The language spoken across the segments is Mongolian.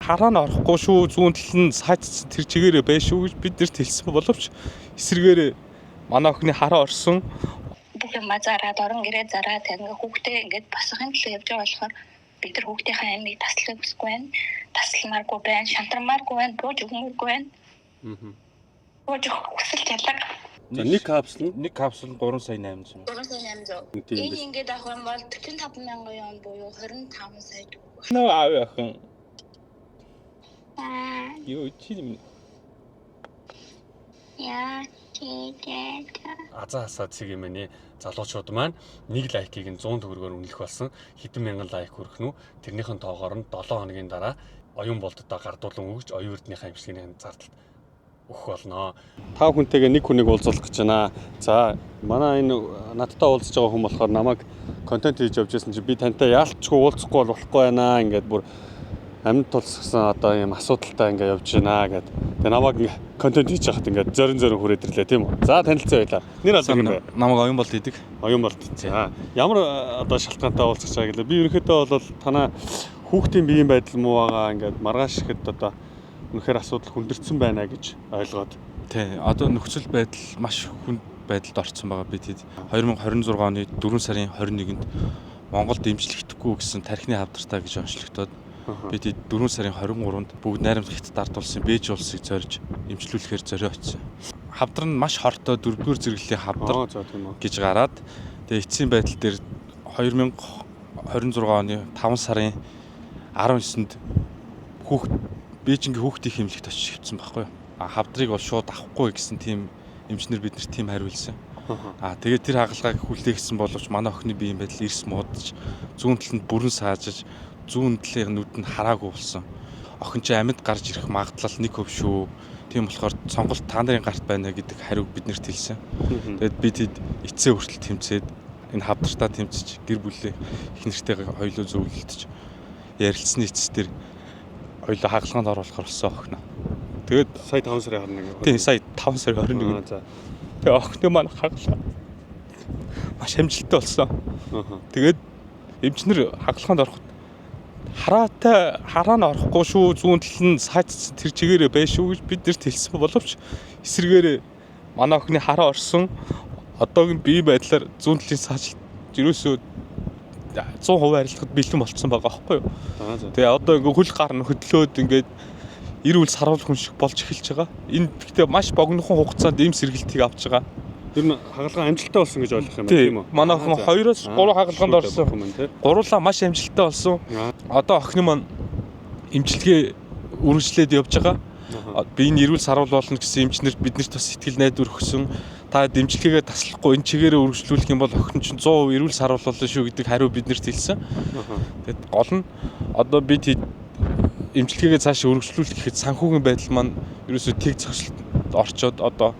хараа нь орохгүй шүү. Зүүн тал нь саажсан тэр чигээрээ bay шүү гэж бид нарт хэлсэн боловч эсрэгээр манай охины хараа орсон. Бүх юм зараад орон гэрээ зараад ингээ хүүхдээ ингээд босгохын төлөө явж байгаа болохоор бид нар хүүхдийнхээ амийг таслахыг хүсэхгүй байна. Тасламааргүй байна, шантармааргүй байна, бууж өгмөргүй байна. Бууж хүсэл ялаг. За нэг капсул 3 сая 800. 3 сая 800. Энэ ингээд авах юм бол 45,000 yen буюу 25 сая төгрөг. Нөө аав охин. Юу чим. Яа, тэгээд азаа цэг юм ээ. Залуучууд маань нэг лайкийг нь 100 төгрөгөөр үнэлэх болсон. Хэдэн мянган лайк хүрэх нь тэрнийхэн тоогоор нь 7 хоногийн дараа оюун болдодоо гардуулан өгч оюун эрдэнийхээ имчилгээний зардалт өгөх болно. 5 хүнтэйгээ нэг хүнийг уулзуулах гэж байна. За манай энэ надтай уулзж байгаа хүн болохоор намайг контент хийж явж байсан чи би тантай яалтчгүй уулзахгүй болохгүй байна. Ингээд бүр амьд тулсгсан одоо юм асуудалтай ингээд явж байна гэд. Тэгээ намайг контент хийж яхад ингээд зорин хүрээд ирлээ тийм үү. За танилцаа байлаа. Нэр аль юм бэ? Намайг оюун болд идэг. Оюун болд. За ямар одоо шалтгаантай уулзах чагаа гэлээ. Би ерөнхийдөө бол танаа хүүхдийн биеийн байдал муу байгаа ингээд маргааш ихэд одоо үнэхээр асуудал хүндэрсэн байна гэж ойлгоод. Тий, одоо нөхцөл байдал маш хүнд байдалд орсон байгаа. Бид 2026 оны 4 сарын 21-нд Монголд эмчлэгдэхгүй гэсэн тархины хавдартай гэж онцлогдоод бид 4 сарын 23-нд бүгд найрамд Хятад ард улсын Бээжин улсыг зорж эмчлүүлэхээр зорио очсон. Хавдар нь маш хортой 4-р зэрэглэлийн хавдар гэж гараад тэгээ эцсийн байдал дээр 2026 оны 5 сарын 19-нд Бээжингийн хүүхдийн эмнэлэгт очиж хэвцсэн байхгүй юу. Хавдрыг бол шууд авахгүй гэсэн тийм эмчнэр биднэрт тийм хариулсан. Тэгээд тэр хагалгааг хүлээгсэн боловч манай охины биеийн байдал эрс муудаж зүүн талд бүрэн саажиж зүүн талын нүд нь хараагүй болсон. Охин чи амьд гарч ирэх магадлал 1% шүү. Тийм болохоор сонголт та нарын гарт байна гэдэг хариуг биднэрт хэлсэн. Тэгээд бид эцсээ хүртэл тэмцээд энэ хавдартаа тэмцэж гэр бүлээ их нэртэйгээ хоёулаа зөвлөлдөж ярилцсны эцэстэр хоёулаа хагалгаанд оруулахар болсон охин. Тэгээд сая 5 сарын 21. Тийм сая 5 сарын 21. За. Тэгээ охины маань хагалгаа маш амжилттай болсон. Тэгээд эмчнэр хагалгаанд ороход хараа нь орохгүй шүү. Зүүн тал нь саажсан тэр чигээрээ bay шүү гэж бид нарт хэлсэн боловч эсрэгээр манай охины хараа орсон. Одоогийн бие байдлаар зүүн талын саажилт ерөөсөө 100% арилгахад бэлэн болцсон байгаа байхгүй юу. Тэгээ одоо ингээ хөл гар нь хөдлөөд ингээд эрүүл саруул хүн шиг болж эхэлж байгаа. Энэ гэхдээ маш богинохон хугацаанд эм сэргэлтийг авч байгаа. Тэр нь хагалгаа амжилттай болсон гэж ойлгох юм тийм үү? Манай охин 2-оос 3 хагалгаанд орсон. Гурлаа маш амжилттай болсон. Одоо охины маань эмчилгээ үргэлжлээд явж байгаа. Би энэ эрүүл саруул болно гэсэн эмчнэрт биднэрт бас сэтгэл найдвар өгсөн. Та дэмжлэгээ таслахгүй энэ чигээрээ үргэлжлүүлэх юм бол охин чинь 100% эрүүл саруул болно шүү гэдэг хариу биднэрт хэлсэн. Тэгэд гол нь одоо бид эмчилгээгээ цаашаа үргэлжлүүлэх гэхэд санхүүгийн байдал маань ерөөсөө тэг зогсолт орчоод одоо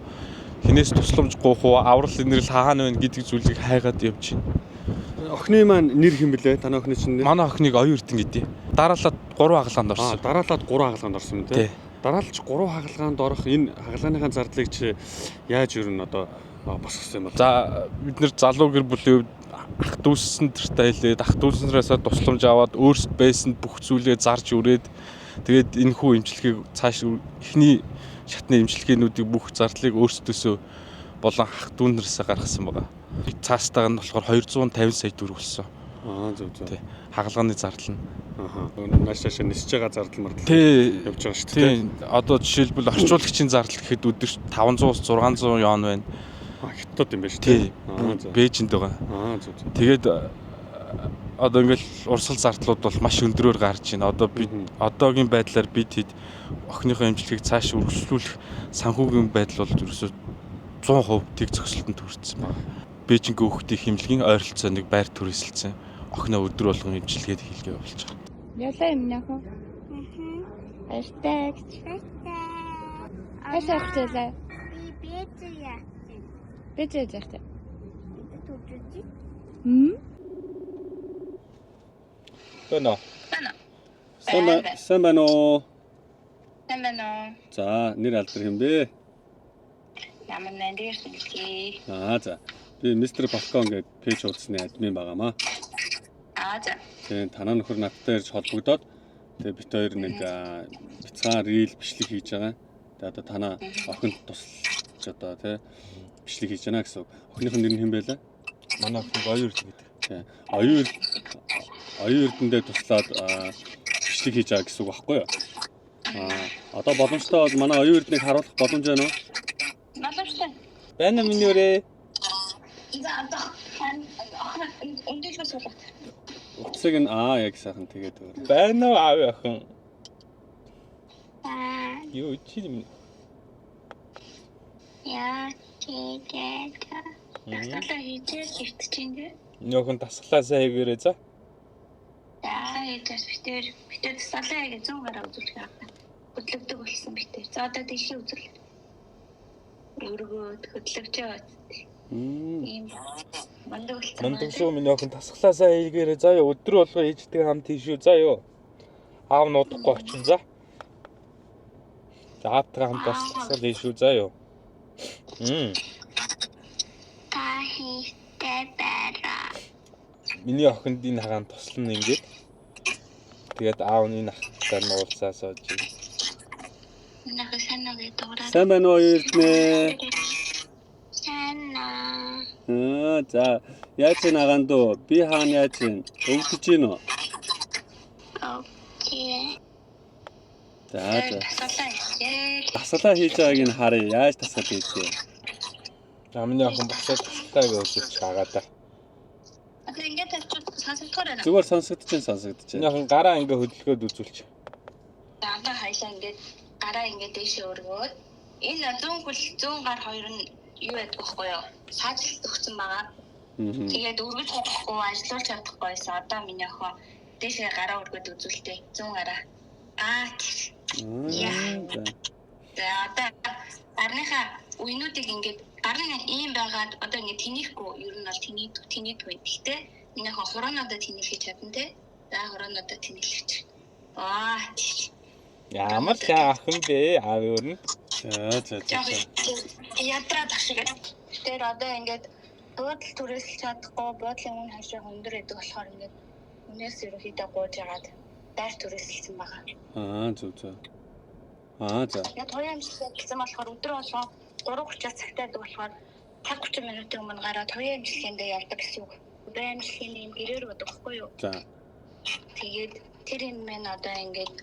хинээс тусламж гуйх уу аврал инэрл хаана байна гэдэг зүйлийг хайгаад явж байна. Охины маань нэр хэм бэлээ? Таны охины чинь нэр? Манай охиныг оюун эрдэнэ гэдэг. Дараалаад 3 хагалгаанд орсон. Дараалаад 3 хагалгаанд орсон юм тий. Дараалж 3 хагалгаанд орох энэ хагалгааныхаа зардлыг чи яаж юу н одоо босгосон юм бол? За бид нэр залуу гэр бүлийн хувьд ах дүүсэн тэртээ хэлээд ах дүүснээсээ тусламж аваад өөрсд байсан бүх зүйлээ зарж үрээд тэгээд энэ хүү эмчилгээг цааш эхний шатны эмчилгээнүүдийг бүх зардлыг өөрсдөөсөө болон ах дүүнээсээ гаргасан байгаа. Цаастайг нь болохоор 250 сая төгрөг болсон. Зөв. Тий. Хагалгааны зардал нь. Маш цаашаа нисэж байгаа зардал мардал явж байгаа шүү дээ. Тий. Одоо жишээлбэл орчуулагчийн зардал гэхэд өдөрт 500-600 yen байна. Хятад юм байна шүү дээ. Бээжинд байгаа. Зөв. Тэгээд одоо ингээл урсгал зардлууд бол маш өндөрөөр гарч байна. Одоо бид одоогийн байдлаар бид охиныхоо эмчилгээг цааш үргэлжлүүлэх санхүүгийн байдал бол ерөөсөө 100% тэг зөксөлтөнд хүрсэн байна. Бээжингийн хүүхдийн хэмлэгийн ойролцооныг байр түрээсэлсэн. Охиноо өдөр болгон эмчилгээд хийлгээ явуулж байгаа. Яла юм нөхө. Респект. Ашигтай. Бээжээ яахтай. Байна. Сайн байна уу? Сайн байна уу? За, нэр алдар юм бэ? Ямар нэр хэлхий? За. Би мистер Балкон гэдэг пэйж хуудасны админ байгаамаа. За. Тэгээд танаа нөхөр надтай ирж холбогдоод Тэгээ бит хоёр нэг бяцхан рил бичлэг хийж байгаа. Тэгээ одоо танаа охинд тусалж одоо тий бичлэг хийж байна гэсэн үг. Охиныхын нэр нь хэн байлаа? Манай охин Оюун Эрдэнэ гэдэг. Тий. Оюун Эрдэнэд туслаад бичлэг хийж байгаа гэсэн үг байхгүй юу? Одоо боломжтой бол манай Оюун Эрдэнэгийг харуулах боломж байна уу? Боломжтой. Байна уу миний өрөө? За одоо өндөлгөө суулгах. Утсыг нь яг сайхан тэгээд өөр. Байна уу аав охин? Юу чи юм? Яа тэгээд тасгалаа хийж хэвтчихэндээ. Миний охин тасглаасаа хийгээрэй за. За хийж битэр тасгалаа гэж 100 гараа үзүүлэх байгаа. Хөдлөгдөг болсон битэр. За одоо тийшээ үзүүл. Өргөөд хөдлөгч яваад. Ийм мандаг болсон. Мандаг шүү миний охин тасглаасаа хийгээрэй за ёо өдөр болго хийждэг хам тийшүү за ёо. Аав нуудахгүй очин за. За аавтайгаа хамт бас тасгал хийшүү за ёо. Та хийхдээ байна. Миний охинд энэ хагаан туслана ингээд. Тэгээд аав нь энэ ахтай нь уулзаа сууж. Нах санаагаа дуурай. Сайн байна уу Эрдэнэ? Санаа. За яаж нагаандуу? Би хаана яаж өвдөж гин үү? Окей. За. Тасгалаа хийе. Тасгалаа хийж байгааг нь харъя. Яаж тасгал хийжээ? За миний охин босоод тасгалаа гэж үзэж байгаа да. Одоо ингээд сонсогдохоор байна. Зүгээр сонсогдож. Миний охин гараа ингээ хөдөлгөөд үзүүлчих. За одоо хайлаа ингээд гараа ингээд дээшээ өргөөд энэ 100 гар хоёр нь юу байдаг вэ юу? Саажилт өгсөн байгаа. Тэгээд өргөж чадахгүй, ажиллуулж чадахгүйсэн. Одоо миний охин дээшээ гараа өргөөд үзүүлтээ 100 гараа. За одоо гарныхаа үеинүүдийг ингээд гар нь ийм байгаад одоо ингээд тэнийхгүй ер нь бол тэнийдгүй. Гэхдээ миний охин хороонодоо тэнийхэж чадна те. За хороонодоо тэнийхэж. Ямар ч охин бэ аав өөр нь. За. Ядраад ашиглаа. Тэр одоо ингээд буудлын түрээсэлж чадахгүй, буудлын үн хашаа өндөр гэдэг болохоор ингээд үнээс ерөөхдөө гууж яагаад дайр түрээсэлсэн байгаа. Зөв. За. Яг хоёрын амжилттай гэсэн болохоор өдөр болгоо 3:30 цагтаа байдаг болохоор 50-30 минутын өмнө гараад хоёрын амжилттай явдаг гэсэн үг. Хоёрын амжилттай юм гэрээр байдаг байхгүй юу? За. Тэгээд тэр юм мэн одоо ингээд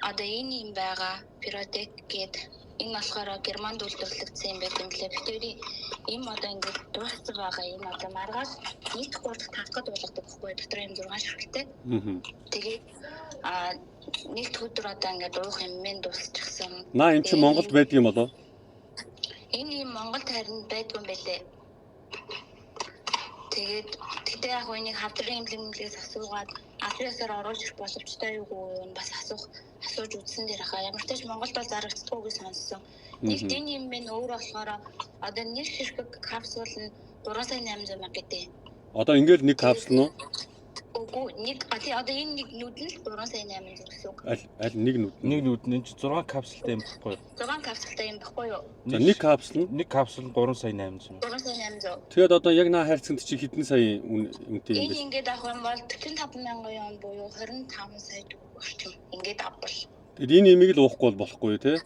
одоо энэ юм байгаа Pirotec гээд энэ болохоор Германд үйлдвэрлэгдсэн юм байт юм лээ. Битүүрийн им одоо ингээд дууссан байгаа юм одоо маргааш нийт 3-5 дахь болгодог байхгүй дотор юм 6 ширхэлтэй. Тэгээд нийт өдөр одоо ингээд уух юм мен дуусчихсан. Наа энэ чи Монголд байдаг юм болов? Энэ юм Монголд харин байдгүй юм байлээ. Тэгээд тэгтээ яг үнийг хавдрын имлэгнээс асуугаад Африкасаар оруулж ирэх боломжтой юу гэж бас асууж үзсэн дээр хаа ямар ч тач Монголд бол зарагддаггүй гэж сонссон. Нэг энэ юм мен өөр болохоор одоо нэг ширхэг капсул нь 3,800 мянга гэдэг. Одоо ингээл нэг капсул нь уу? Үгүй нэг одоо энэ нэг нүд нь 3,800 гэсэн үг. Аль нэг нүд? Нэг нүд нь 6 капсултай юм баггүй юу? 6 капсултай юм баггүй юу? За нэг капсул нь 3,800. 3,800. Тэгээд одоо яг наа хайрцагт чи хэдэн сая үнэтэй юм бэ? Энэ ингээд авах юм бол 45,000 yen буюу 25 сая орчим ингээд авбал. Тэгээд энэ имийг л уухгүй болохгүй юу те?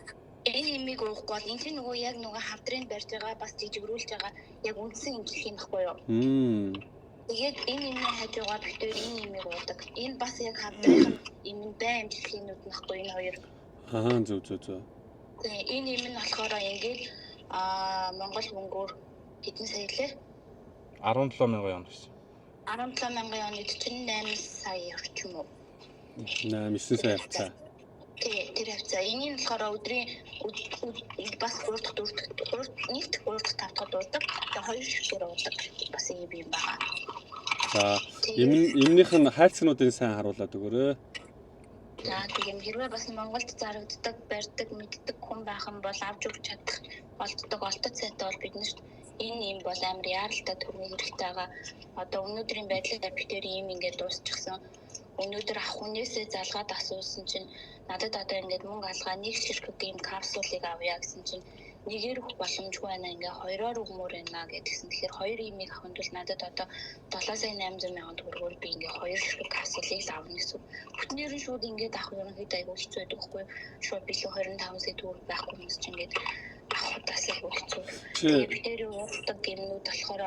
Энэ имийг уухгүй бол энэ чинь нөгөө яг нөгөө хавдрын барьж байгаа бас жижигрүүлж байгаа яг үндсэн имжлэх юм баггүй юу? Тэгээд энэ имний хажуугаар битүүр энэ имийг уудаг. Энэ бас яг хавдрын им нь бай имжлэхийн нүд нөхгүй энэ хоёр. Зөв. Тэгээд энэ им нь болохоор ингээд Монгол мөнгөөр хэдэн сая лээ? 17,000 yen гэсэн. 17,000 yen чинь 8 сая орчим уу? 9 сая авцаа. Тэр хавцаа энэ нь болохоор өдрийн бас 3 дахь нийт 3 дахь 5 дахь дуулдаг. Тэгээ 2 ширхгээр уудаг. Бас ийм юм байна. За эмнийх нь хайрцагнуудыг сайн харуулад өгөөрэй. За тийм хэрвээ бас Монголд зарагддаг, барьдаг, мэддэг хүн байх юм бол авч өгч чадах болтдог олдод сайтай бол биднэрт энэ юм бол амар яаралтай төрний хэрэгтэй байгаа. Одоо өнөөдрийн байдлаар битээр ийм ингээд дуусчихсан. Өнөөдөр ах хүнээсээ залгаад асуусан чинь надад одоо ингээд мөнгө алгаа нэг ширхэг ийм капсулыг авъя гэсэн чинь нэгээр өгөх боломжгүй байна ингээ хоёроор өгмөр байна гэдгсэн. Тэгэхээр хоёр имийг авахын тулд надад одоо 7,800,000 төгрөгөөр би ингээ хоёр ширхэг капсулыг л авна гэсэн. Бүтнээр нь шууд ингээд авах ерөнхийдөө айгүй хэцүү байдаг хгүй. Шууд билүү 25 сая төгрөг байхгүй хүмүүс чинь ингээд авахудаас айгүй хэцүү. Тэгээд би тэр уудаг гэмнүүд болохоор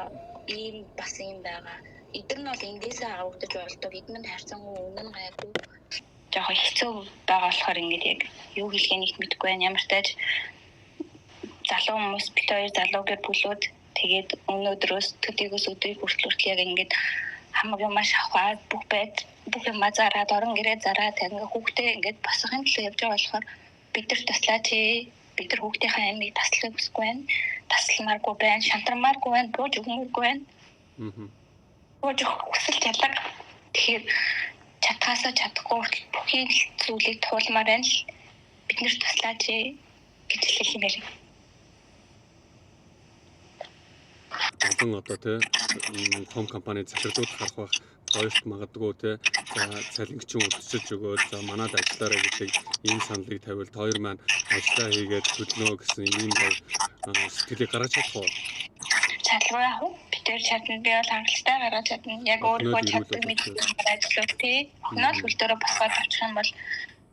ийм бас юм байгаа. Эдгээр нь бол эндээсээ авагдаж болдог. Эдгээр нь харьцангуй үнэн гайгүй. Жохоо хэцүү байгаа болохоор ингээд яг юу хэлхээ нэгт мэдэхгүй байна. Ямар ч тааж залуу хүмүүс бит хоёр залуугаар бүлүүд тэгээд өнөөдрөөс төдийгөөс өдрийг хүртэл яг ингээд хамаг юм аваад бүх юм зараад орон гэрээ зараад ингээ хүүхдээ ингээд босохын төлөө явж байгаа болохоор бид нар туслаач бид нар хүүхдийнхээ амийг таслахыг хүсэхгүй байна. Тасламааргүй байна, шантармааргүй байна, бууж өгмөргүй байна. Бууж өгөх хүсэл чалга. Тэгэхээр чадхаасаа чадахгүй бүхий зүйлийг туулмаар байна л бид нар туслаач гэж хэлэх юм байна. Олон одоо тий том компани захирлууд харах бах хоёрт магадгүй тий цалингчин өсөж өгөөд за манад ажиллаарай гэдэг ийм саналыг тавиул хоёр маань ажиллаа хийгээд төлнө гэсэн ийм сэтгэлийг гаргаж чадах уу? Чадвар яах вэ? Би тэр чадна би бол хангалттай гаргаж чадна. Яг өөрийнхөө чадвар мэдээ ажиллах тий. Онол хөл дөрөв босгоод авчих юм бол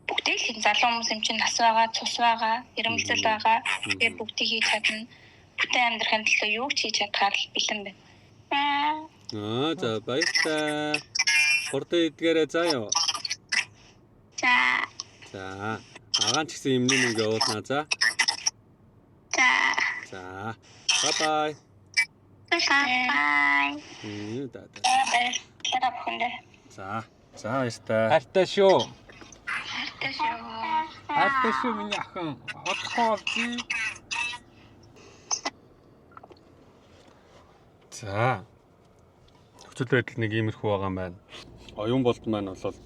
бүгдийг л залуу хүмүүс юм чинь нас байгаа, цус байгаа, ирэмэлзэл байгаа. Тэгээд бүгдийг хийж чадна. Бүтэн амьдрахын төлөө юу ч хийж чадхаар л бэлэн байна. За баярлалаа. Хурдан идгээрээ заа юу. За. Агаан ч гэсэн юмны мөнгө явуулнаа за. За. Бай. Бай. За. За баяртай. Хайртай шүү. Хайртай шүү. Хайртай шүү миний охин. Одохгүй болзий. За. Нөхцөл байдал нэг иймэрхүү байгаа юм байна. Оюун болт маань бол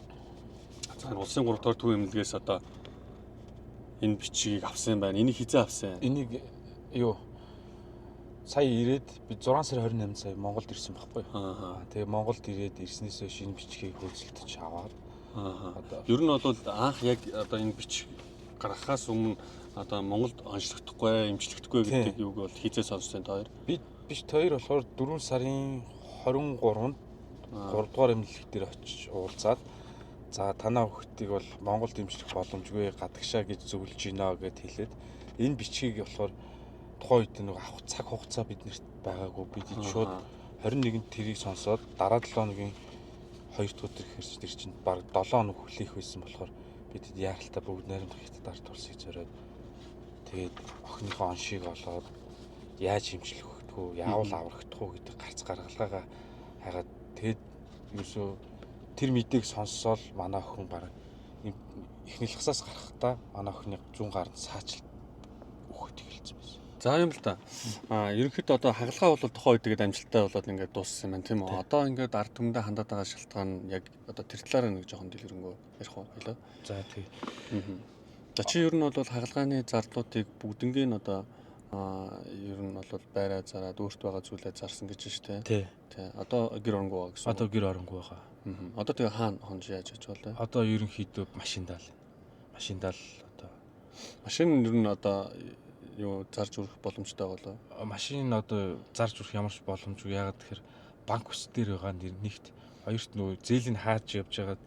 улсын 3 дугаар төв эмнэлгээс одоо энэ бичгийг авсан байна. Энийг хизээ авсан? Энийг юу сая ирээд би 6 сарын 28 сая Монголд ирсэн байхгүй. Тэгээ Монголд ирээд ирснээсээ шинэ бичгийг хөөцөлдөж аваад. Ер нь бол анх яг одоо энэ бичиг гаргахаас өмнө одоо Монголд онцлогдохгүй, эмчлэгдэхгүй гэдэг юуг бол хизээ сонссон та хоёр. Биш хоёр болохоор 4 сарын 23-нд 3 дугаар эмнэлэг дээр очиж уулзаад за танаа хүүхдийг бол Монголд эмчлэх боломжгүй гадагшаа гэж зөвлөж гинэ гэд хэлээд энэ бичгийг болохоор тухайн үед нэг авах цаг хугацаа биднэрт байгаагүй бид шууд 21-нд тэрийг сонсоод дараа 7 хоногийн 2 дахь өдөр ихэрч тэр чинь баг 7 хоног хүлээх байсан болохоор бид яаралтай бүгд найрамдах хятад ард улсыг зориод тэгээд охиныхоо оншийг олоод яаж эмчлэх вэ, яавал аврагдах уу гэдэг гарц гаргалгаагаа хайгаад тэгээд ерөөсөө тэр мэдээг сонссоол манай охин баг эхний лагсаас гарахдаа манай охины зүүн гаранд саачлт өгөхөд эхэлсэн байсан. За юм л да. Ерөнхийдөө одоо хагалгаа бол тухайн үед тэгээд амжилттай болоод ингээд дууссан юм байна тийм үү. Одоо ингээд ард түмэндээ хандаад байгаа шалтгаан яг одоо тэр талаараа нэг жоохон дэлгэрэнгүй ярих уу хэлээ. За тий. За чи ер нь бол хагалгааны зарлуудыг бүгднгийн нь одоо ер нь бол байраа зараад өөрт байгаа зүйлээ зарсан гэж байна шүү дээ. Тий. Одоо гэр оронгүй байгаа гэсэн. Одоо гэр оронгүй байгаа. Одоо тэгээ хаана хонж яаж аж болоо? Одоо ерөнхийдөө машиндаал одоо машин ер нь одоо юу зарж өрөх боломжтой болоо. Машин одоо зарж өрөх ямарч боломжгүй. Ягаад тэгэхээр банк ус дээр байгаа нэгт хоёрт нөө зээлийн хааж явж байгаад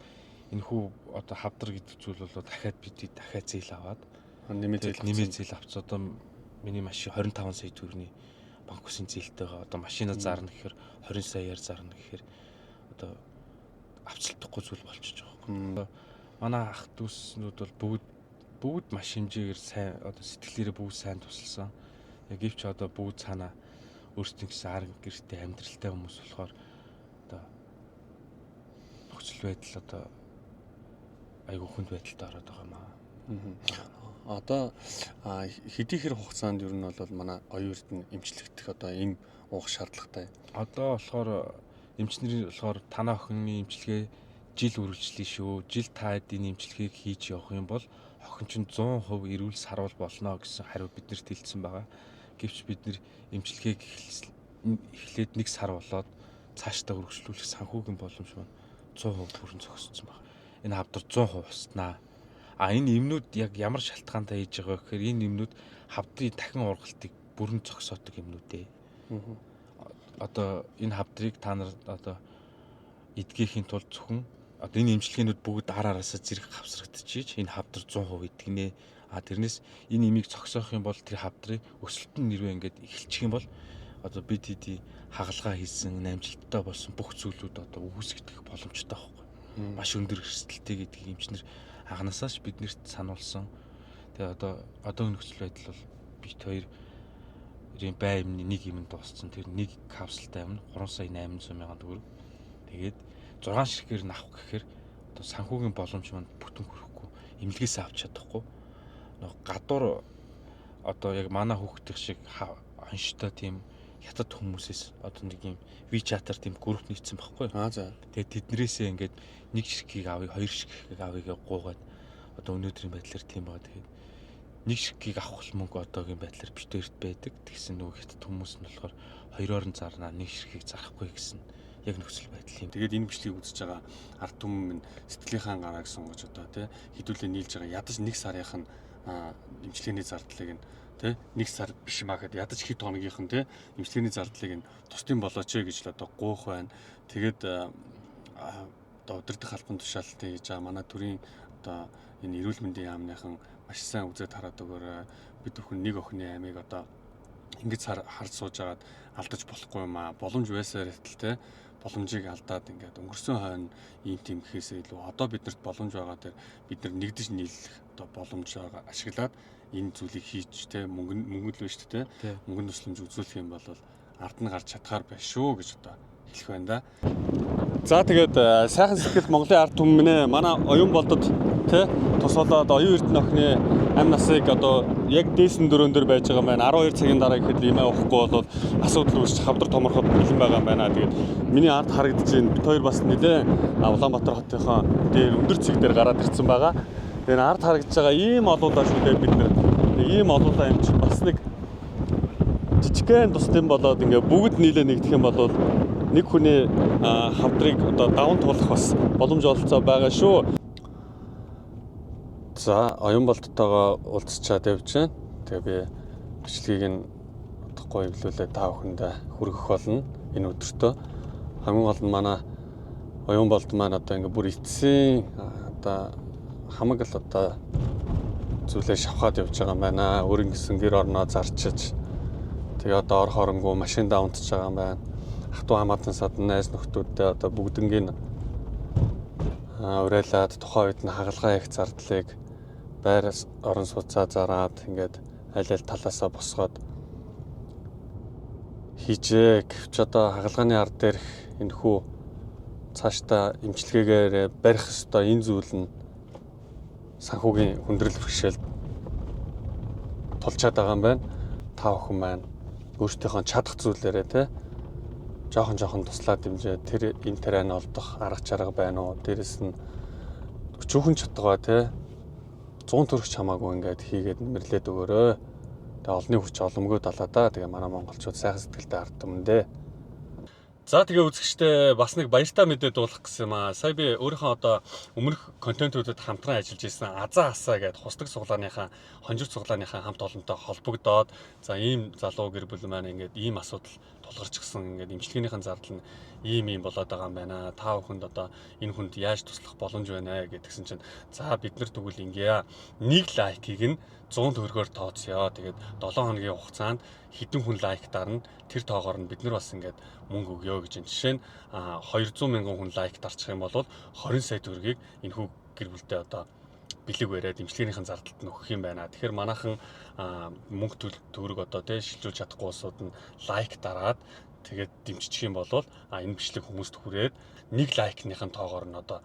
энэ хүү одоо хавдар гэдэг зүйл бол дахиад бид дахиад зээл аваад нэмээ зээл авц одоо миний машин 25 сая төгрөгийн банк усын зээлтэй байгаа. Одоо машина зарна гэхээр 20 саяар зарна гэхээр одоо авцлахгүй зүйл болчихж байгаа. Манай ах дүүснүүд бол бүгд маш хэмжээгээр сайн одоо сэтгэлээрээ бүгд сайн тусалсан. Яг гэвч одоо бүгд цаана өөрсдийн гэсэн арга гэртэй амьдралтай хүмүүс болохоор одоо нөхцөл байдал одоо айгүй хүнд байдалтай ороод байгаа юм аа. Одоо хэдий хэр хугацаанд ер нь бол манай оюун эрдэнэ эмчлэгдэх одоо ийм уух шаардлагатай. Одоо болохоор эмчнэр болохоор танаа охины эмчилгээ жил үргэлжлэе шүү. Жил та эдийн эмчилгээг хийж явах юм бол охин чинь 100% эрүүл сарвал болно гэсэн хариу биднэрт хэлсэн байгаа. Гэвч бид нэр эмчилгээг эхлээд 1 сар болоод цаашдаа үргэлжлүүлэх санхүүгийн боломж маань 100% бүрэн зогссон байна. Энэ хавдар 100% уснаа. Энэ эмнүүд яг ямар шалтгаантай хийж байгаа гэхээр энэ эмнүүд хавдрын дахин ургалтыг бүрэн зогсоодог юмнууд ээ. Одоо энэ хавдрыг та нар одоо эдгэхийн тулд зөвхөн одоо энэ эмчилгээнүүд бүгд ар араасаа зэрэг хавсрагдчихийж энэ хавдар 100% эдгэнэ. Тэрнээс энэ имийг зогсоох юм бол тэр хавдрыг өсөлтөн нэрвээ ингээд эхэлчих юм бол одоо бид хэдий хагалгаа хийсэн, намжилттай болсон бүх зүйлүүд одоо үүсгэх боломжтой байхгүй. Маш өндөр эрсдэлтэй гэдгийг эмчнэр анханасаач биднэрт сануулсан. Тэгээ одоо нөхцөл байдал бол бит хоёр ийм бай юмны нэг юм дууссан. Тэр нэг капсултай юм 3,800,000 төгрөг. Тэгээд 6 ширхгээр нь авах гэхээр одоо санхүүгийн боломж манд бүтэн хүрэхгүй, эмнэлгээс авч чадахгүй. Гадуур одоо яг манай хүүхдийн шиг хонштой тийм хятад хүмүүсээс одоо нэг юм WeChat-аар тийм групп нийцсэн байхгүй. За. Тэгээд тэднэрээсээ ингээд нэг ширхгийг авъя, хоёр ширхгийг авъя гэж гуугаад одоо өнөөдрийн байдлаар тийм байгаа. Тэгээд нэг ширхгийг авах мөнгө одоогийн байдлаар битээрт байдаг. Тэгсэн нөгөө хятад хүмүүс нь болохоор хоёроор нь зарнаа, нэг ширхгийг зарахгүй гэсэн яг нөхцөл байдал юм. Тэгээд энэ бичлэгийг үзэж байгаа ард түмэн сэтгэлийнхаа гарааг сунгаж одоо тий хэдүүлээ нийлж байгаа ядаж нэг сарынх нь эмчилгээний зардлыг нь тий нэг сар биш маа гэхэд ядаж хэд хоногийнх нь тий эмчилгээний зардлыг нь тусдын болооч гэж л одоо гуух байна. Тэгээд одоо удирдах албан тушаалтын хийж байгаа манай төрийн одоо энэ эрүүл мэндийн яамныхан маш сайн үзээд хараад өгөөрэй. Бид бүхэн нэг охины аймыг одоо ингэж харж сууж агаад алдаж болохгүй юм аа. Боломж байсаар хэтэл тий боломжийг алдаад ингээд өнгөрсөн хойно ийм тийм гэхээсээ илүү одоо биднэрт боломж байгаа дээр бид нар нэгдэж нийлэх одоо боломжоо ашиглаад энэ зүйлийг хийж те мөнгө л биш те мөнгөнд тусламж үзүүлэх юм бол ард нь гарч чадхаар байна шүү гэж одоо хэлэх байна да. За тэгээд сайхан сэтгэл Монголын ард түмнээ манай оюун болдод те тусалаад оюун эрдэнэ охины амь насыг одоо яг дээсэн дөрөөн дээр байж байгаа юм байна. 12 цагийн дараа ихэд имээ уухгүй бол асуудал үүсч хавдар томорход бэлэн байгаа юм байна. Тэгээд миний ард харагдаж байна. Бид хоёр бас нэлээ Улаанбаатар хотынхоо дээр өндөр цэг дээр гараад ирсэн байгаа. Тэгээд ард харагдаж байгаа ийм олуулаа шүү дээ бид нар. Ийм олуулаа юм чинь бас нэг жижигхэн тусдын болоод ингээ бүгд нийлээ нэгдэх юм бол нэг хүний хавдрыг одоо даван туулах бас боломж олцоо байгаа шүү. За оюун болдтойгоо уулзчаад явж байна. Тэгээ би бичлэгийг нь удахгүй эвлүүлээ та бүхэндээ хүргэх болно энэ өдөртөө. Хамгийн гол нь манай оюун болд маань одоо ингээ бүр эцсийн одоо хамаг л одоо зүйлээ шавхаад явж байгаа юм байна. Өөрийн гэсэн гэр орноо зарчиж тэгээ одоо ор хоронгүй машиндаа унтж байгаа юм байна. Ах トゥ хамаатан садан найз нөхдүүдтэй одоо бүгднгийн уриалаад тухайн үед нь хагалгаа их зардлыг байр орон сууцаа зараад ингээд аль аль талаасаа босгоод хийжээ. Гэвч одоо хагалгааны ард дээрх энэхүү цаашдаа эмчилгээгээр барих ёстой энэ зүйл нь санхүүгийн хүндрэл бэрхшээл тулчаад байгаа юм байна. Та бүхэн маань өөрсдийнхөө чадах зүйлээрээ те жоохон туслаад дэмжээ тэр энэ тарианы олдох арга чарга байна уу? Дээрэс нь өчүүхэн чадгаа те 100 төгрөгч хамаагүй ингээд хийгээд нэмэрлээд өгөөрэй. Тэгээ олонний хүч оломгүй талаа да. Тэгээ манай монголчууд сайхан сэтгэлтэй ард түмэндээ. За тэгээ үзэгчдээ бас нэг баяртай мэдээ дуулгах гэсэн юм аа. Сая би өөрийнхөө одоо өмнөх контентуудад хамтран ажиллаж ирсэн Азаа Асаа гэдэг хусдаг суглааныхаа хонжир суглааныхаа хамт олонтой холбогдоод за ийм залуу гэр бүл маань ингээд ийм асуудал тулгарч гисэн ингээд эмчилгээнийхэн зардал нь ийм болоод байгаа юм байна. Та бүхэнд одоо энэ хүнд яаж туслах боломж байна гэдгсэн чинь за бид нар тэгвэл ингээ нэг лайкийг нь 100 төгрөгөөр тооцъё. Тэгээд 7 хоногийн хугацаанд хэдэн хүн лайк дарна тэр тоогоор нь бид нар бас ингээд мөнгө өгье гэж энэ жишээ нь 200 мянган хүн лайк дарчих юм бол 20 сая төгрөгийг энэ хүү гэр бүлдээ одоо бэлэг бариад эмчилгээнийхэн зардалд нь өгөх юм байна. Тэгэхээр манайхан мөнгө төгрөг одоо тий шилжүүлж чадахгүй улсууд нь лайк дараад тэгээд дэмжчих юм бол энэ бичлэг хүмүүст хүрээд нэг лайкныхын тоогоор нь одоо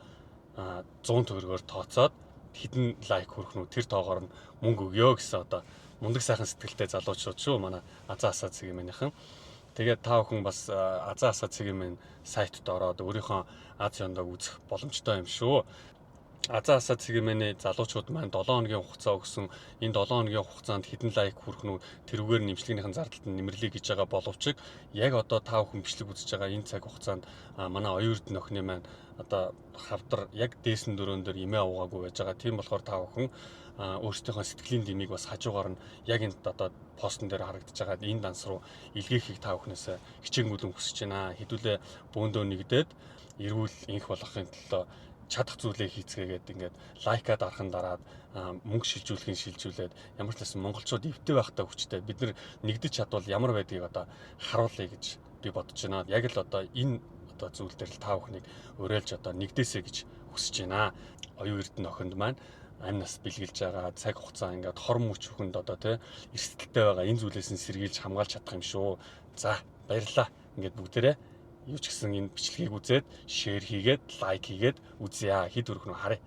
100 төгрөгөөр тооцоод хэдэн лайк хүрэх нь тэр тоогоор нь мөнгө өгье гэсэн одоо мундаг сайхан сэтгэлтэй залуучууд шүү манай Азаа Асаа цэгийн манайхан. Тэгээд та бүхэн бас Азаа Асаа цэгийн мань сайтд ороод өөрийнхөө Аз Яндаг үзэх боломжтой юм шүү. Азаасаа цэгийн залуучууд маань 7 хоногийн хугацаа өгсөн. Энэ 7 хоногийн хугацаанд хэдэн лайк хүрэх нь тэрүүгээр нэмжлэгнийхэн зардалд нь нэмэрлэе гэж байгаа боловч яг одоо та бүхэн бичлэг үзэж байгаа энэ цаг хугацаанд манай оюун эрдэнэ охины маань одоо хавдар яг дээсэн дөрөөн дээр имээ уугаагүй байж байгаа. Тийм болохоор та бүхэн өөрсдийнхөө сэтгэлийн дэмийг бас хажуугаар нь яг энэ одоо постн дээр харагдаж байгаа энэ данс руу илгээхийг та бүхнээс хичээнгүйлэн хүсэж байна. Хэдүүлээ бөөндөө нэгдээд эрүүл инх болгохын төлөө чадах зүйлээ хийцгээгээд ингээд лайкад архан дараад мөнгө шилжүүлээд ямар ч байсан монголчууд эвтэй байхтай хүчтэй бид нар нэгдэж чадвал ямар байдгийг одоо харуулъя гэж би бодож байна. Яг л одоо энэ одоо зүйл дээр л та бүхнийг уриалж одоо нэгдээсэй гэж хүсэж байна. Оюун эрдэнэ охинд маань амь нас бэлгэлж байгаа цаг хугацаа ингээд хор мөч бүхэнд одоо тий эрсдэлтэй байгаа энэ зүйлээс нь сэргийлж хамгаалж чадах юм шүү. За баярлалаа. Ингээд бүгдээрээ юу ч гэсэн энэ бичлэгийг үзээд шеэр хийгээд лайк хийгээд үзье. Хэд өргөн харъя.